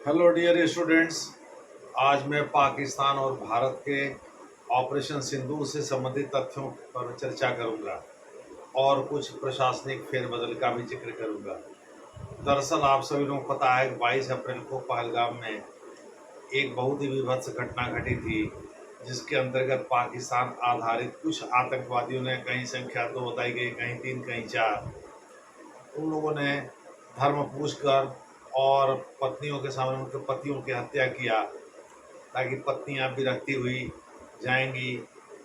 Hello dear students. आज मैं पाकिस्तान और भारत के ऑपरेशन सिंदूर से संबंधित तथ्यों पर चर्चा करूंगा और कुछ प्रशासनिक फेरबदल का भी जिक्र करूंगा। दरअसल आप सभी लोगों को पता है कि 22 अप्रैल को पहलगाम में एक बहुत ही विभत्स घटना घटी थी, जिसके अंतर्गत पाकिस्तान आधारित कुछ आतंकवादियों ने, कहीं संख्या 2 बताई गई, कहीं 3, कहीं 4, उन लोगों ने धर्म पूछकर और पत्नियों के सामने उनके पतियों की हत्या किया, ताकि पत्नियां विरक्ति हुई जाएंगी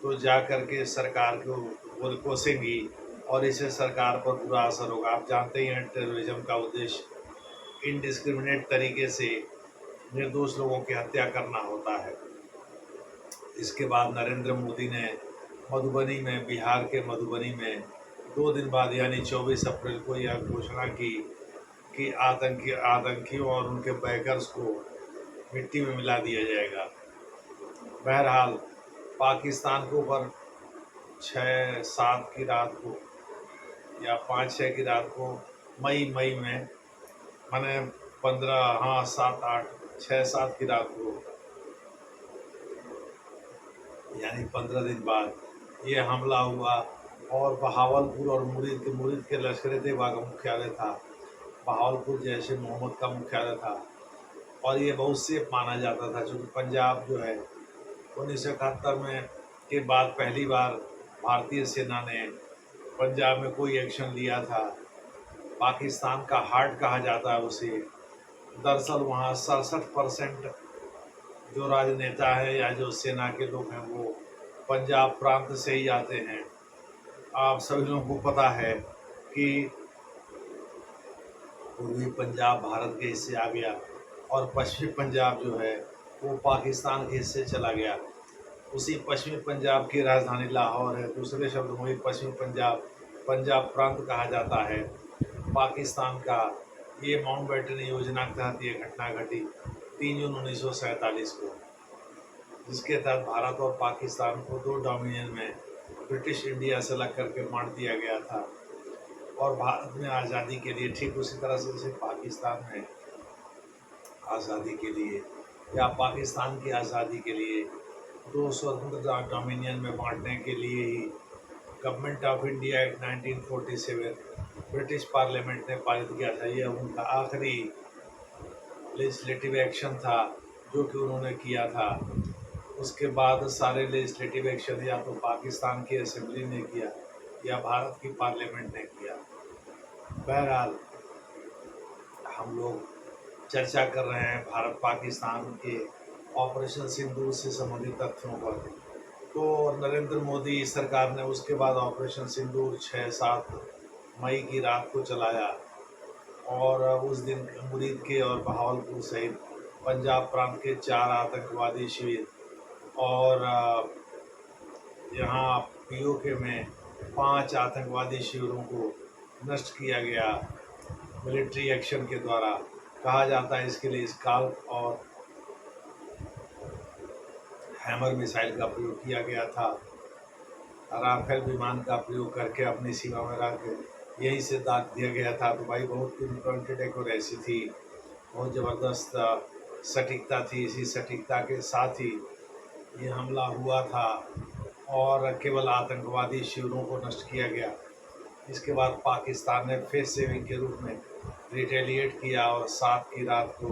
तो जा कर के सरकार को वो कोसेंगी और इससे सरकार पर बुरा असर होगा। आप जानते ही हैं टेररिज्म का उद्देश्य इनडिस्क्रिमिनेट तरीके से निर्दोष लोगों की हत्या करना होता है। इसके बाद नरेंद्र मोदी ने मधुबनी में, बिहार के मधुबनी में 2 दिन बाद यानी 24 अप्रैल को यह घोषणा की कि आतंकियों और उनके बैकर्स को मिट्टी में मिला दिया जाएगा। बहरहाल पाकिस्तान के ऊपर 6-7 की रात को या 5-6 की रात को मई में, मैंने 15, हाँ 7-8, 6-7 की रात को, यानी 15 दिन बाद ये हमला हुआ। और बहावलपुर और मुरीद के लश्कर तैयबा का मुख्यालय था, बहावलपुर जैश ए मोहम्मद का मुख्यालय था और ये बहुत सेफ माना जाता था, क्योंकि पंजाब जो है 1971 में के बाद पहली बार भारतीय सेना ने पंजाब में कोई एक्शन लिया था। पाकिस्तान का हार्ट कहा जाता है उसे। दरअसल वहाँ 67% जो राजनेता है या जो सेना के लोग हैं वो पंजाब प्रांत से ही आते हैं। आप सभी लोगों को पता है कि पूर्वी पंजाब भारत के हिस्से आ गया और पश्चिमी पंजाब जो है वो पाकिस्तान के हिस्से चला गया। उसी पश्चिमी पंजाब की राजधानी लाहौर है। दूसरे शब्दों में पश्चिमी पंजाब पंजाब प्रांत कहा जाता है पाकिस्तान का। ये माउंटबेटन योजना के तहत ये घटना घटी 3 जून 1947 को, जिसके तहत भारत और पाकिस्तान को 2 डोमिनियन में ब्रिटिश इंडिया से अलग करके बांट दिया गया था। और भारत में आज़ादी के लिए ठीक उसी तरह से जैसे पाकिस्तान में आज़ादी के लिए या पाकिस्तान की आज़ादी के लिए 2 स्वतंत्र डोमिनियन में बांटने के लिए ही government of India act 1947 British parliament ने पारित किया था। यह उनका आखिरी लेजिस्लेटिव एक्शन था जो कि उन्होंने किया था। उसके बाद सारे लेजिस्लेटिव एक्शन या तो पाकिस्तान की असेंबली ने किया या भारत की पार्लियामेंट ने किया। बहरहाल हम लोग चर्चा कर रहे हैं भारत पाकिस्तान के ऑपरेशन सिंदूर से संबंधित तथ्यों पर। तो नरेंद्र मोदी सरकार ने उसके बाद ऑपरेशन सिंदूर 6-7 मई की रात को चलाया और उस दिन मुरीद के और बहावलपुर सहित पंजाब प्रांत के 4 आतंकवादी शिविर और यहाँ पीओके में 5 आतंकवादी शिविरों को नष्ट किया गया मिलिट्री एक्शन के द्वारा। कहा जाता है इसके लिए स्काल्प और हैमर मिसाइल का प्रयोग किया गया था। राफेल विमान का प्रयोग करके अपनी सीमा में रख यहीं से दाग दिया गया था। तो भाई बहुत पिनपॉइंटेड एक्यूरेसी थी, बहुत ज़बरदस्त सटीकता थी। इसी सटीकता के साथ ही ये हमला हुआ था और केवल आतंकवादी शिविरों को नष्ट किया गया। इसके बाद पाकिस्तान ने फेस सेविंग के रूप में रिटेलिएट किया और 7 की रात को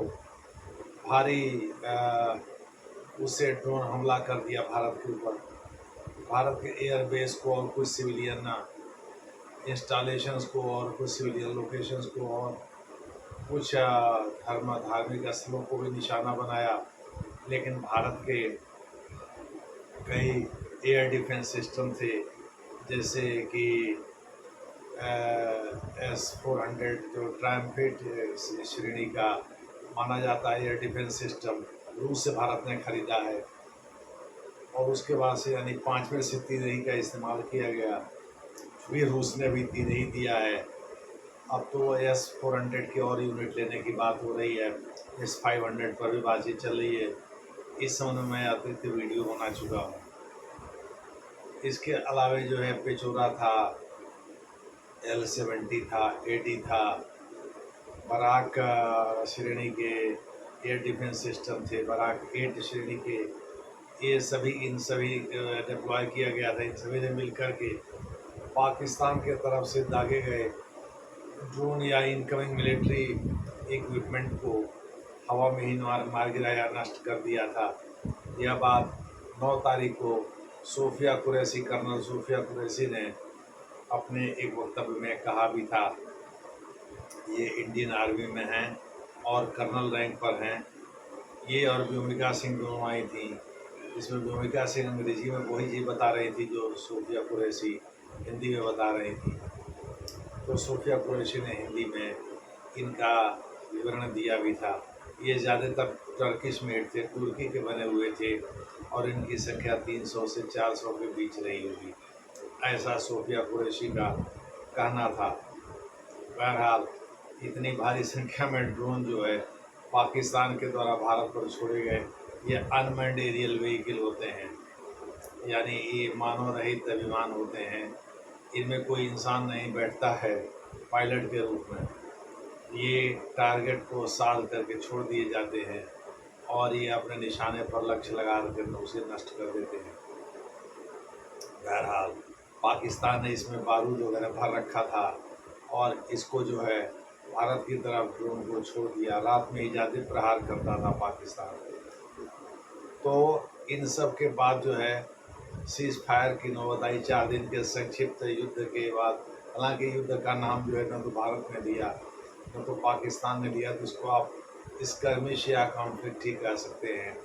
भारी उससे ड्रोन हमला कर दिया भारत के ऊपर। भारत के एयरबेस को और कुछ सिविलियन इंस्टॉलेशंस को और कुछ सिविलियन लोकेशंस को और कुछ धार्मिक स्थलों को भी निशाना बनाया। लेकिन भारत के कई एयर डिफेंस सिस्टम थे, जैसे कि S-400 जो ट्रायम्फेट श्रेणी का माना जाता है एयर डिफेंस सिस्टम, रूस से भारत ने खरीदा है और उसके बाद से यानी 5 में से 3 ही का इस्तेमाल किया गया। फिर रूस ने भी 3 ही दिया है। अब तो S-400 की और यूनिट लेने की बात हो रही है। S-500 पर भी बातचीत चल रही है। इस संबंध में मैं अतिरिक्त वीडियो बना चुका हूँ। इसके अलावा जो है पेचोरा था, L-70 था, AD था, बराक श्रेणी के एयर डिफेंस सिस्टम थे, बराक 8 श्रेणी के, ये सभी इन सभी डिप्लॉय किया गया था। इन सभी ने मिलकर के पाकिस्तान के तरफ से दागे गए ड्रोन या इनकमिंग मिलिट्री इक्विपमेंट को हवा में ही मार गिराया, नष्ट कर दिया था। यह बात 9 तारीख को सोफिया कुरैशी, कर्नल सोफिया कुरैशी ने अपने एक वक्तव्य में कहा भी था। ये इंडियन आर्मी में हैं और कर्नल रैंक पर हैं। ये और व्योमिका सिंह दोनों आई थी, जिसमें व्योमिका सिंह अंग्रेजी में वही चीज़ बता रही थी जो सोफिया कुरैशी हिंदी में बता रही थी। तो सोफिया कुरैशी ने हिंदी में इनका विवरण दिया भी था। ये ज़्यादातर टर्किश मेड थे, तुर्की के बने हुए थे और इनकी संख्या 300 से 400 के बीच रही होगी, ऐसा सोफिया कुरैशी का कहना था। बहरहाल इतनी भारी संख्या में ड्रोन जो है पाकिस्तान के द्वारा भारत पर छोड़े गए, ये अनमैन्ड एरियल व्हीकल होते हैं, यानी ये मानव रहित विमान होते हैं। इनमें कोई इंसान नहीं बैठता है पायलट के रूप में। ये टारगेट को साध करके छोड़ दिए जाते हैं और ये अपने निशाने पर लक्ष्य लगा कर उसे नष्ट कर देते हैं। बहरहाल पाकिस्तान ने इसमें बारूद वगैरह भर रखा था और इसको जो है भारत की तरफ ड्रोन को छोड़ दिया। रात में इजाज़त प्रहार करता था पाकिस्तान। तो इन सब के बाद जो है सीज़ फायर की नौबत आई। 4 दिन के संक्षिप्त युद्ध के बाद, हालांकि युद्ध का नाम जो है न तो भारत ने दिया न तो पाकिस्तान ने दिया, तो इसको आप स्कर्मिश या कॉन्फ्लिक्ट ही कह सकते हैं।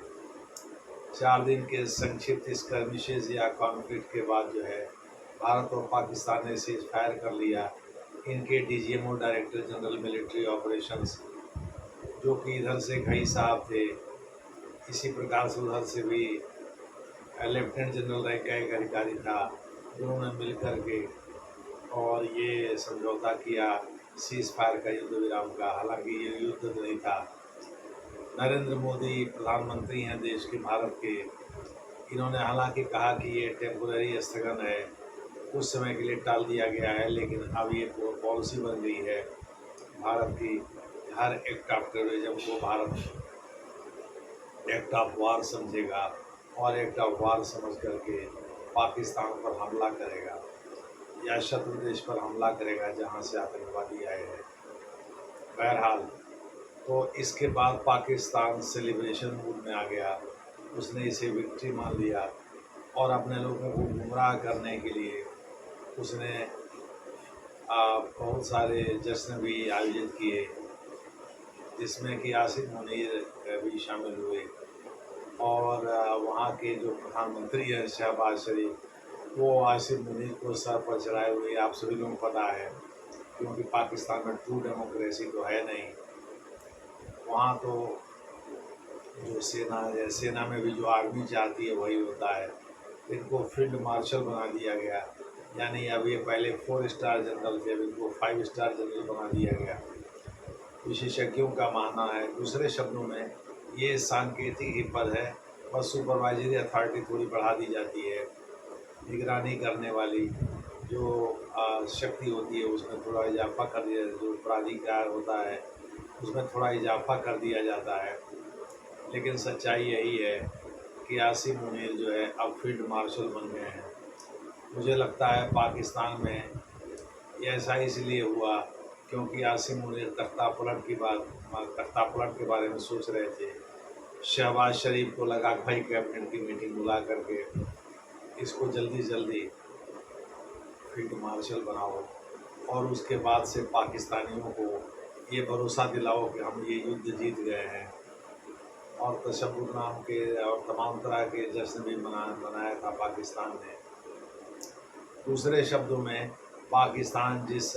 4 दिन के संक्षिप्त स्कर्मिशेज या कॉन्फ्लिक्ट के बाद जो है भारत और पाकिस्तान ने सीज़ फायर कर लिया। इनके DGMO, director general military operations, जो कि इधर से घई साहब थे, इसी प्रकार से उधर से भी लेफ्टिनेंट जनरल रैंक का एक अधिकारी था, दोनों ने मिल कर के और ये समझौता किया सीज़ फायर का, युद्ध विराम का। हालांकि ये युद्ध नहीं था। नरेंद्र मोदी प्रधानमंत्री हैं देश के, भारत के। इन्होंने हालांकि कहा कि ये टेम्पोररी स्थगन है, कुछ समय के लिए टाल दिया गया है, लेकिन अब ये पॉलिसी बन गई है भारत की। हर एक्ट ऑफ टेररिज्म को भारत एक्ट ऑफ वार समझेगा और एक्ट ऑफ वार समझ करके पाकिस्तान पर हमला करेगा या शत्रु देश पर हमला करेगा जहां से आतंकवादी आए हैं। बहरहाल तो इसके बाद पाकिस्तान सेलिब्रेशन मूड में आ गया। उसने इसे विक्ट्री मान लिया और अपने लोगों को गुमराह करने के लिए उसने बहुत सारे जश्न भी आयोजित किए, जिसमें कि आसिफ मुनीर भी शामिल हुए और वहाँ के जो प्रधानमंत्री हैं शहबाज शरीफ, वो आसिफ मुनीर को सर पर चढ़ाए हुए। आप सभी लोगों को पता है, क्योंकि पाकिस्तान में ट्रू डेमोक्रेसी तो है नहीं। वहाँ तो जो सेना में भी जो आर्मी चाहती है वही होता है। इनको फील्ड मार्शल बना दिया गया, यानी अब ये पहले 4 स्टार जनरल थे, अब इनको 5 स्टार जनरल बना दिया गया, विशेषज्ञों का मानना है। दूसरे शब्दों में ये सांकेतिक ही पद है, बस सुपरवाइजरी अथॉरिटी थोड़ी बढ़ा दी जाती है। निगरानी करने वाली जो शक्ति होती है उसमें थोड़ा इजाफा कर दिया, जो प्राधिकार होता है उसमें थोड़ा इजाफा कर दिया जाता है। लेकिन सच्चाई यही है कि आसिफ मुनीर जो है अब फील्ड मार्शल बन गए हैं। मुझे लगता है पाकिस्तान में ऐसा इसलिए हुआ क्योंकि आसिफ मुनीर तख्ता पलट के बारे में सोच रहे थे। शहबाज शरीफ को लगा भाई कैबिनेट की मीटिंग बुला करके इसको जल्दी फील्ड मार्शल बनाओ और उसके बाद से पाकिस्तानियों को ये भरोसा दिलाओ कि हम ये युद्ध जीत गए हैं। और तशद्दुद नाम के और तमाम तरह के जश्न भी मनाया था पाकिस्तान ने। दूसरे शब्दों में पाकिस्तान जिस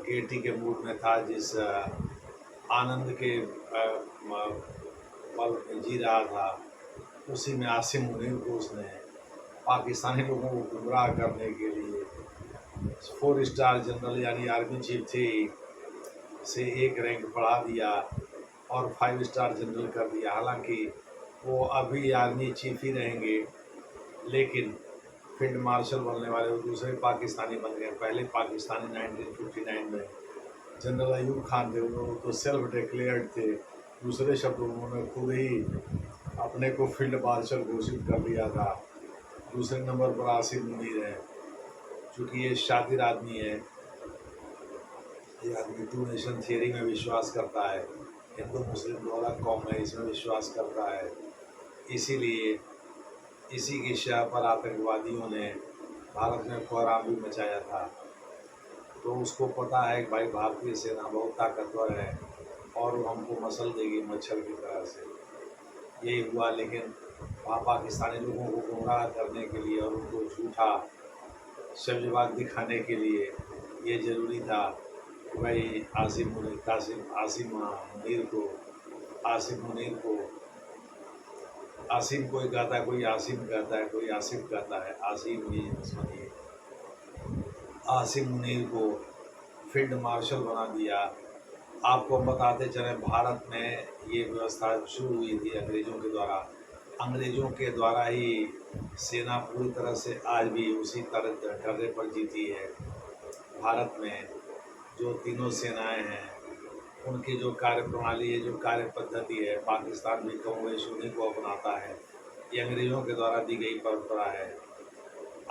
गेटी के मूड में था, जिस आनंद के पल में जी रहा था, उसी में आसिफ मुनीर को उसने पाकिस्तानी लोगों को गुमराह करने के लिए 4 स्टार जनरल यानी आर्मी चीफ थे से एक रैंक बढ़ा दिया और 5 स्टार जनरल कर दिया। हालांकि वो अभी आर्मी चीफ ही रहेंगे, लेकिन फील्ड मार्शल बनने वाले वो दूसरे पाकिस्तानी बन गए। पहले पाकिस्तानी 1959 में जनरल अयूब खान थे, वो तो सेल्फ डिक्लेयर्ड थे। दूसरे शब्दों में उन्होंने खुद ही अपने को फील्ड मार्शल घोषित कर लिया था। दूसरे नंबर पर आसिम मुनीर है। चूँकि ये शातिर आदमी है, ये आदमी टू नेशन थियरी में विश्वास करता है, हिंदू मुस्लिम दो अलग कौम है इसमें विश्वास करता है। इसीलिए इसी की शह पर आतंकवादियों ने भारत में कोहराम भी मचाया था। तो उसको पता है कि भाई भारतीय सेना बहुत ताकतवर है और वो हमको मसल देगी मच्छर की तरह से। यही हुआ, लेकिन वहाँ पाकिस्तानी लोगों को गुमराह करने के लिए और उनको झूठा शब्जबाग दिखाने के लिए ये ज़रूरी था कि भाई आसिम मुनीर को आसिम कोई कहता है, कोई आसिम कहता है, कोई आसिफ कहता है, आसिम ही सुनिए। आसिम मुनीर को फील्ड मार्शल बना दिया। आपको हम बताते चले, भारत में ये व्यवस्था शुरू हुई थी अंग्रेज़ों के द्वारा। अंग्रेज़ों के द्वारा ही सेना पूरी तरह से आज भी उसी तरह ढर्रे पर जीती है। भारत में जो तीनों सेनाएं हैं, उनकी जो कार्य प्रणाली है, जो कार्य पद्धति है, पाकिस्तान भी कम वेश उन्हीं को अपनाता है। ये अंग्रेज़ों के द्वारा दी गई परंपरा है।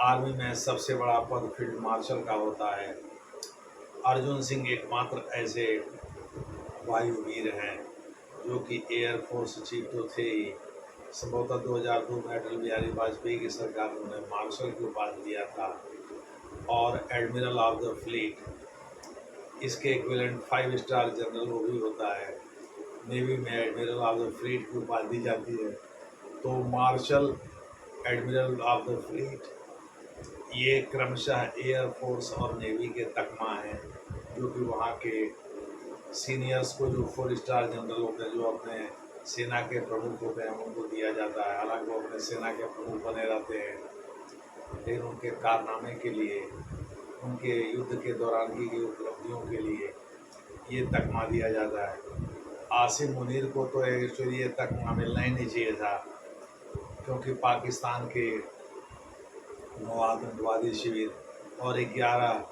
आर्मी में सबसे बड़ा पद फील्ड मार्शल का होता है। अर्जुन सिंह एकमात्र ऐसे वायुवीर हैं जो कि एयर फोर्स चीफ तो थे ही। संभवतः 2002 में अटल बिहारी वाजपेयी की सरकार ने उन्हें मार्शल की उपाधि दिया था और एडमिरल ऑफ द फ्लीट, इसके इक्विवेलेंट 5 स्टार जनरल वो भी होता है। नेवी में एडमिरल ऑफ द फ्लीट की उपाधि दी जाती है। तो marshal, admiral of the fleet, ये क्रमशः एयर फोर्स और नेवी के तकमा हैं, जो कि वहाँ के सीनियर्स को, जो 4 स्टार जनरल होते हैं, जो अपने सेना के प्रमुख होते हैं, उनको दिया जाता है। हालांकि वो अपने सेना के प्रमुख बने रहते हैं, लेकिन उनके कारनामे के लिए, उनके युद्ध के दौरान की गई उपलब्धियों के लिए ये तकमा दिया जाता है। आसिम मुनीर को तो एक्चुअली ये तकमा मिलना ही नहीं चाहिए था, क्योंकि पाकिस्तान के 9 आतंकवादी शिविर और 11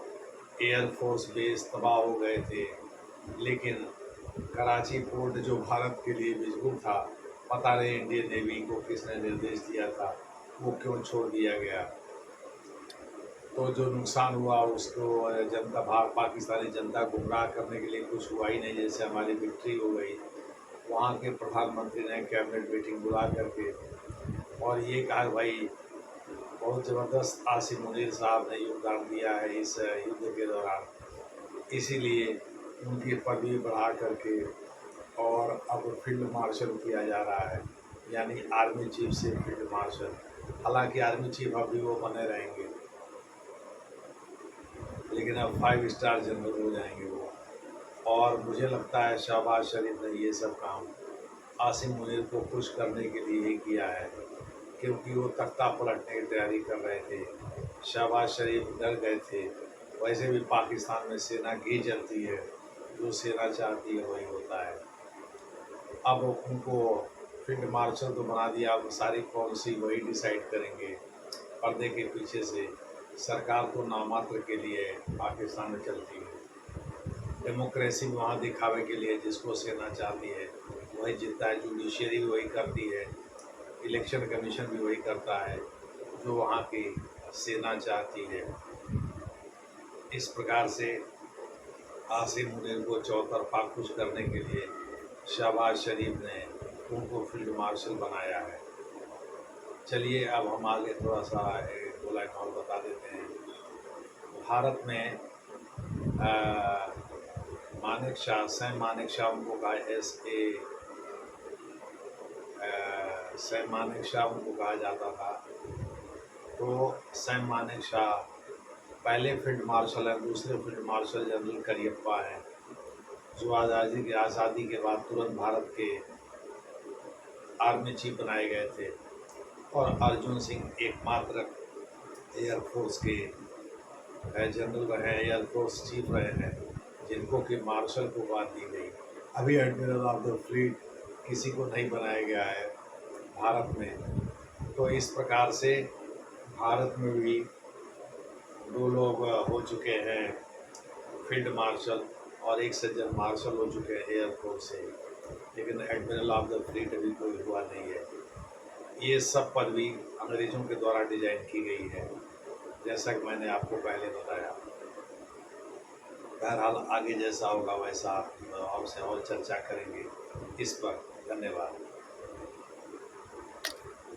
एयरफोर्स बेस तबाह हो गए थे। लेकिन कराची पोर्ट जो भारत के लिए मजबूत था, पता नहीं इंडियन नेवी को किसने निर्देश दिया था, वो क्यों छोड़ दिया गया। तो जो नुकसान हुआ उसको जनता, पाकिस्तानी जनता को गुमराह करने के लिए कुछ हुआ ही नहीं। जैसे हमारी विक्ट्री हो गई, वहाँ के प्रधानमंत्री ने कैबिनेट मीटिंग बुला करके और ये कहा भाई बहुत ज़बरदस्त आसिम मुनीर साहब ने योगदान दिया है इस युद्ध के दौरान, इसीलिए उनकी पदवी बढ़ा करके और अब फील्ड मार्शल किया जा रहा है, यानी आर्मी चीफ से फील्ड मार्शल। हालांकि आर्मी चीफ अभी वो बने रहेंगे, लेकिन अब 5 स्टार जनरल हो जाएंगे वो। और मुझे लगता है शहबाज शरीफ ने ये सब काम आसिम मुनीर को खुश करने के लिए ही किया है, क्योंकि वो तख्ता पलटने की तैयारी कर रहे थे। शहबाज शरीफ डर गए थे। वैसे भी पाकिस्तान में सेना घी जलती है, जो सेना चाहती है वही होता है। अब उनको फील्ड मार्शल तो बना दिया, अब सारी पॉलिसी वही डिसाइड करेंगे पर्दे के पीछे से। सरकार तो नामात्र के लिए पाकिस्तान में चलती है। डेमोक्रेसी वहाँ दिखावे के लिए जिसको सेना चाहती है वही जीतता है। जुडिशरी भी वही करती है, इलेक्शन कमीशन भी वही करता है जो वहाँ की सेना चाहती है। इस प्रकार से आसिम मुनीर को चौतरफा खुश करने के लिए शहबाज शरीफ ने उनको फील्ड मार्शल बनाया है। चलिए अब हम आगे थोड़ा सा दो लाइन और बता देते हैं। भारत में मानेक शाह, सैम मानेक शाह उनको कहा सैम मानेक शाह उनको कहा जाता था। तो सैम मानेक शाह पहले फील्ड मार्शल हैं। दूसरे फील्ड मार्शल जनरल करियप्पा हैं, जो आज़ादी के बाद तुरंत भारत के आर्मी चीफ बनाए गए थे। और अर्जुन सिंह एकमात्र एयरफोर्स के जनरल रहे हैं, एयरफोर्स चीफ रहे हैं, जिनको कि मार्शल को बात दी गई। अभी एडमिरल ऑफ द फ्लीट किसी को नहीं बनाया गया है भारत में। तो इस प्रकार से भारत में भी 2 लोग हो चुके हैं फील्ड मार्शल, और एक सज्जन मार्शल हो चुके हैं एयरफोर्स से, लेकिन एडमिरल ऑफ द फ्लीट अभी कोई हुआ नहीं है। ये सब पदवी अंग्रेज़ों के द्वारा डिज़ाइन की गई है, जैसा कि मैंने आपको पहले बताया। बहरहाल आगे जैसा होगा वैसा आपसे और चर्चा करेंगे इस पर। धन्यवाद।